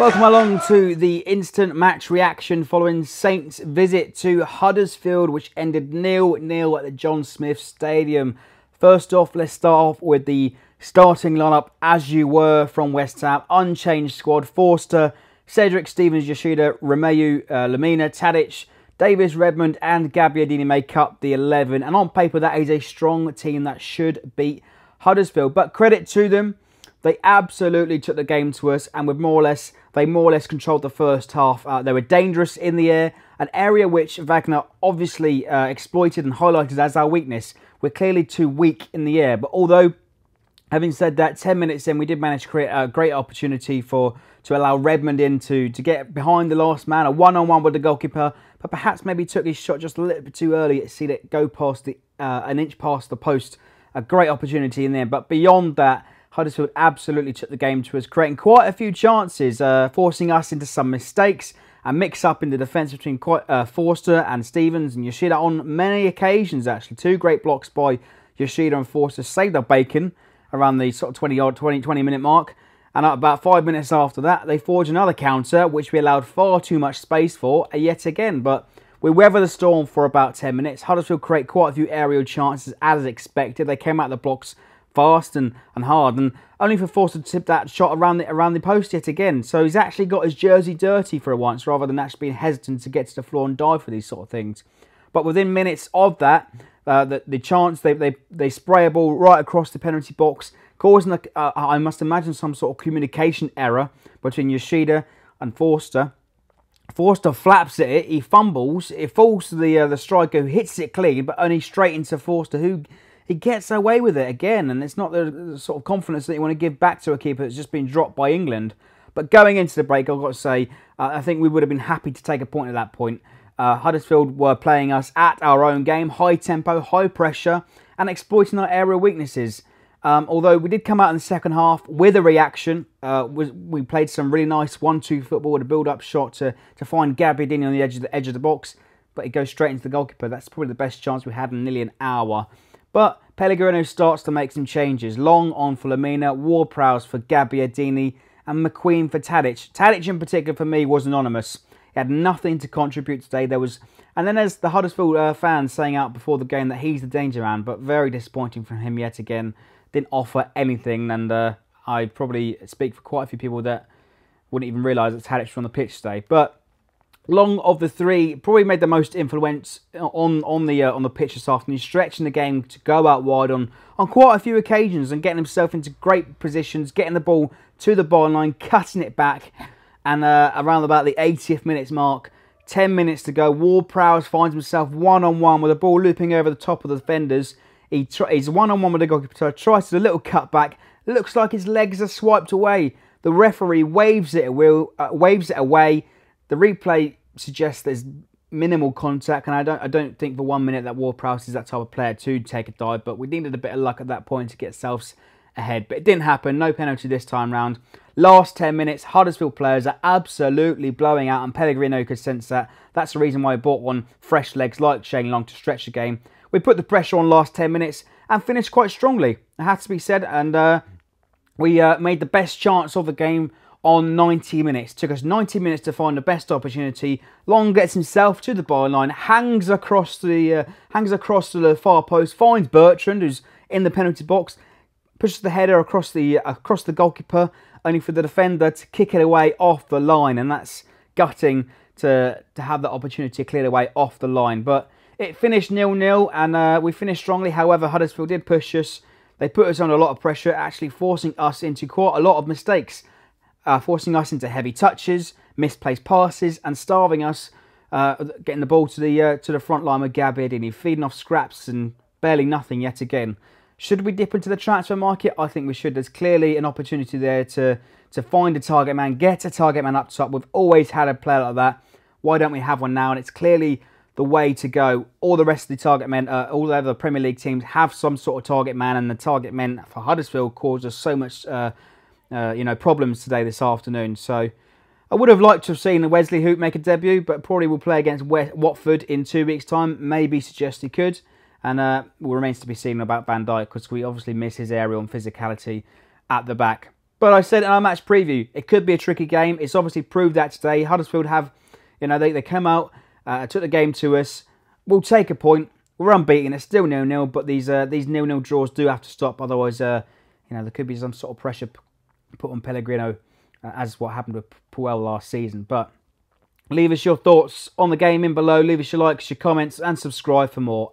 Welcome along to the instant match reaction following Saints' visit to Huddersfield, which ended 0-0 at the John Smith Stadium. First off, let's start off with the starting lineup as you were from West Ham. Unchanged squad: Forster, Cedric, Stevens, Yoshida, Romeu, Lamina, Tadic, Davis, Redmond and Gabbiadini make up the 11. And on paper, that is a strong team that should beat Huddersfield. But credit to them, they absolutely took the game to us, and they more or less controlled the first half. They were dangerous in the air, an area which Wagner obviously exploited and highlighted as our weakness. We're clearly too weak in the air. But although, having said that, 10 minutes in, we did manage to create a great opportunity to allow Redmond in to get behind the last man, a one-on-one with the goalkeeper, but perhaps maybe took his shot just a little bit too early. Seen it go past an inch past the post. A great opportunity in there, but beyond that, Huddersfield absolutely took the game to us, creating quite a few chances, forcing us into some mistakes, and mix up in the defence between Forster and Stevens and Yoshida on many occasions, actually. Two great blocks by Yoshida and Forster saved our bacon around the sort of 20 minute mark. And about 5 minutes after that, they forged another counter, which we allowed far too much space for, yet again. But we weather the storm for about 10 minutes. Huddersfield create quite a few aerial chances as expected. They came out of the blocks fast and hard, and only for Forster to tip that shot around the post yet again. So he's actually got his jersey dirty for once, rather than actually being hesitant to get to the floor and dive for these sort of things. But within minutes of that, the chance, they spray a ball right across the penalty box, causing, I must imagine, some sort of communication error between Yoshida and Forster. Forster flaps at it, he fumbles, it falls to the striker, who hits it clean, but only straight into Forster, who he gets away with it again. And it's not the sort of confidence that you want to give back to a keeper that's just been dropped by England. But going into the break, I've got to say, I think we would have been happy to take a point at that point. Huddersfield were playing us at our own game, high tempo, high pressure, and exploiting our aerial weaknesses. Although we did come out in the second half with a reaction. We played some really nice 1-2 football with a build-up shot to find Gabbiadini on the edge of the box, but it goes straight into the goalkeeper. That's probably the best chance we had in nearly an hour. But Pellegrino starts to make some changes. Long on for Lamina, Ward-Prowse for Gabbiadini, and McQueen for Tadic. Tadic in particular for me was anonymous. He had nothing to contribute today. And then there's the Huddersfield fans saying out before the game that he's the danger man, but very disappointing from him yet again. Didn't offer anything, and I probably speak for quite a few people that wouldn't even realise that Tadic was on the pitch today. But Long, of the three, probably made the most influence on the pitch this afternoon, stretching the game to go out wide on quite a few occasions and getting himself into great positions, getting the ball to the byline, cutting it back, and around about the 80th minutes mark, 10 minutes to go, Ward-Prowse finds himself one-on-one with the ball looping over the top of the defenders. He's one-on-one with the goalkeeper, tries to do a little cutback, looks like his legs are swiped away. The referee waves it away. The replay suggests there's minimal contact, and I don't think for 1 minute that Ward-Prowse is that type of player to take a dive, but we needed a bit of luck at that point to get ourselves ahead. But it didn't happen, no penalty this time round. Last 10 minutes, Huddersfield players are absolutely blowing out, and Pellegrino could sense that. That's the reason why he brought on fresh legs like Shane Long to stretch the game. We put the pressure on last 10 minutes and finished quite strongly, it has to be said, and we made the best chance of the game on 90 minutes. Took us 90 minutes to find the best opportunity. Long gets himself to the byline, hangs across to the far post, finds Bertrand, who's in the penalty box, pushes the header across the goalkeeper, only for the defender to kick it away off the line, and that's gutting to have that opportunity cleared away off the line. But it finished 0-0, and we finished strongly. However, Huddersfield did push us. They put us under a lot of pressure, actually forcing us into quite a lot of mistakes. Forcing us into heavy touches, misplaced passes, and starving us, getting the ball to the front line with Gabbiadini, feeding off scraps and barely nothing yet again. Should we dip into the transfer market? I think we should. There's clearly an opportunity there to find a target man, get a target man up top. We've always had a player like that. Why don't we have one now? And it's clearly the way to go. All the rest of the target men, all the other Premier League teams have some sort of target man, and the target men for Huddersfield caused us so much problems today this afternoon. So I would have liked to have seen Wesley Hoop make a debut, but probably will play against Watford in 2 weeks' time. Maybe suggest he could. And remains to be seen about Van Dijk, because we obviously miss his aerial and physicality at the back. But I said in our match preview, it could be a tricky game. It's obviously proved that today. Huddersfield have, you know, they came out, took the game to us. We'll take a point. We're unbeaten. It's still 0-0, but these 0-0 draws do have to stop. Otherwise, you know, there could be some sort of pressure put on Pellegrino, as what happened with Puel last season. But leave us your thoughts on the game in below. Leave us your likes, your comments, and subscribe for more.